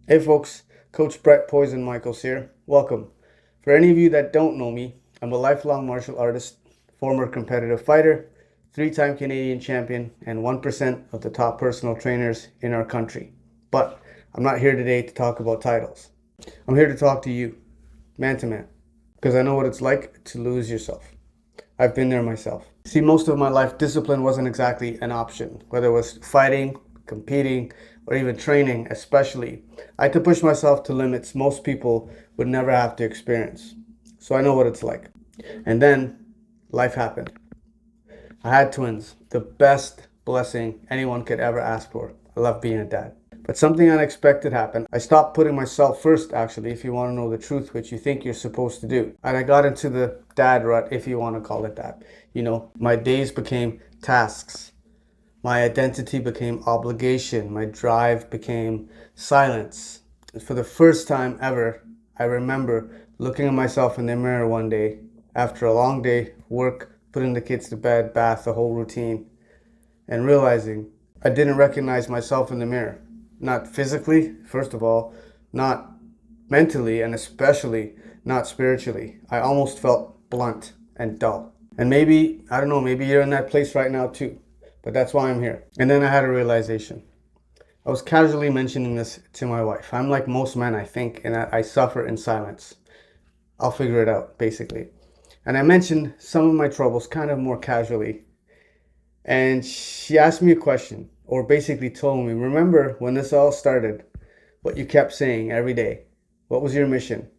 Hey folks, Coach Brett Poison Michaels here. Welcome. For any of you that don't know me, I'm a lifelong martial artist, former competitive fighter, three-time Canadian champion, and 1% of the top personal trainers in our country. But I'm not here today to talk about titles. I'm here to talk to you, man to man, because I know what it's like to lose yourself. I've been there myself. See, most of my life, discipline wasn't exactly an option, whether it was fighting, competing, or even training, especially. I had to push myself to limits most people would never have to experience. So I know what it's like. And then life happened. I had twins, the best blessing anyone could ever ask for. I love being a dad. But something unexpected happened. I stopped putting myself first, actually, if you want to know the truth, which you think you're supposed to do. And I got into the dad rut, if you want to call it that. My days became tasks. My identity became obligation. My drive became silence. For the first time ever, I remember looking at myself in the mirror one day after a long day, work, putting the kids to bed, bath, the whole routine, and realizing I didn't recognize myself in the mirror. Not physically, first of all, not mentally, and especially not spiritually. I almost felt blunt and dull. And maybe, I don't know, maybe you're in that place right now too. But that's why I'm here. And then I had a realization. I was casually mentioning this to my wife. I'm like most men, I think, and I suffer in silence. I'll figure it out, basically. And I mentioned some of my troubles kind of more casually. And she asked me a question, or basically told me, remember when this all started, what you kept saying every day? What was your mission?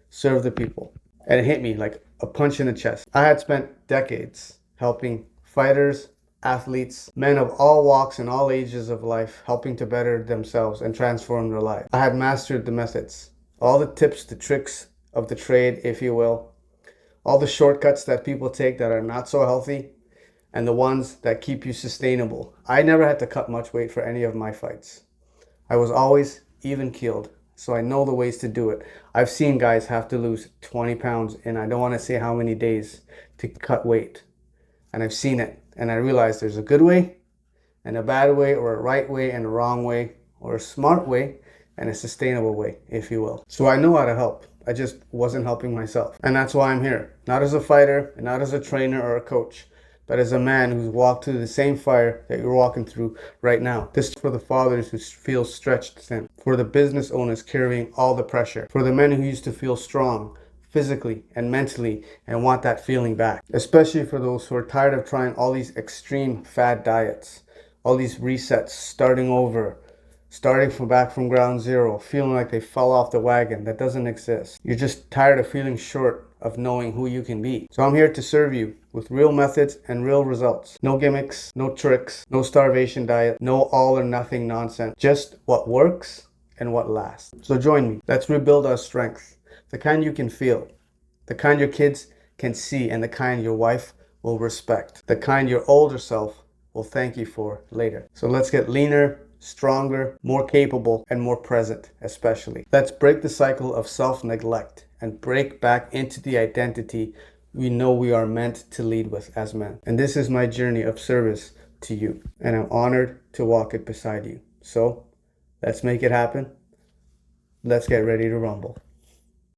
Serve the people. And it hit me like a punch in the chest. I had spent decades helping fighters, athletes, men of all walks and all ages of life, helping to better themselves and transform their lives. I had mastered the methods, all the tips, the tricks of the trade, if you will, all the shortcuts that people take that are not so healthy, and the ones that keep you sustainable. I never had to cut much weight for any of my fights. I was always even keeled, so I know the ways to do it. I've seen guys have to lose 20 pounds in I don't want to say how many days to cut weight. And I've seen it, and I realized there's a good way and a bad way, or a right way and a wrong way, or a smart way and a sustainable way, if you will. So I know how to help. I just wasn't helping myself. And that's why I'm here. Not as a fighter, and not as a trainer or a coach, but as a man who's walked through the same fire that you're walking through right now. This is for the fathers who feel stretched thin, for the business owners carrying all the pressure, for the men who used to feel strong physically and mentally and want that feeling back, especially for those who are tired of trying all these extreme fad diets, all these resets, starting over, starting from back from ground zero, feeling like they fell off the wagon. That doesn't exist. You're just tired of feeling short of knowing who you can be. So I'm here to serve you with real methods and real results. No gimmicks, no tricks, no starvation diet, no all or nothing nonsense. Just what works and what lasts. So join me. Let's rebuild our strength. The kind you can feel, the kind your kids can see, and the kind your wife will respect. The kind your older self will thank you for later. So let's get leaner, stronger, more capable, and more present, especially. Let's break the cycle of self-neglect and break back into the identity we know we are meant to lead with as men. And this is my journey of service to you, and I'm honored to walk it beside you. So let's make it happen. Let's get ready to rumble.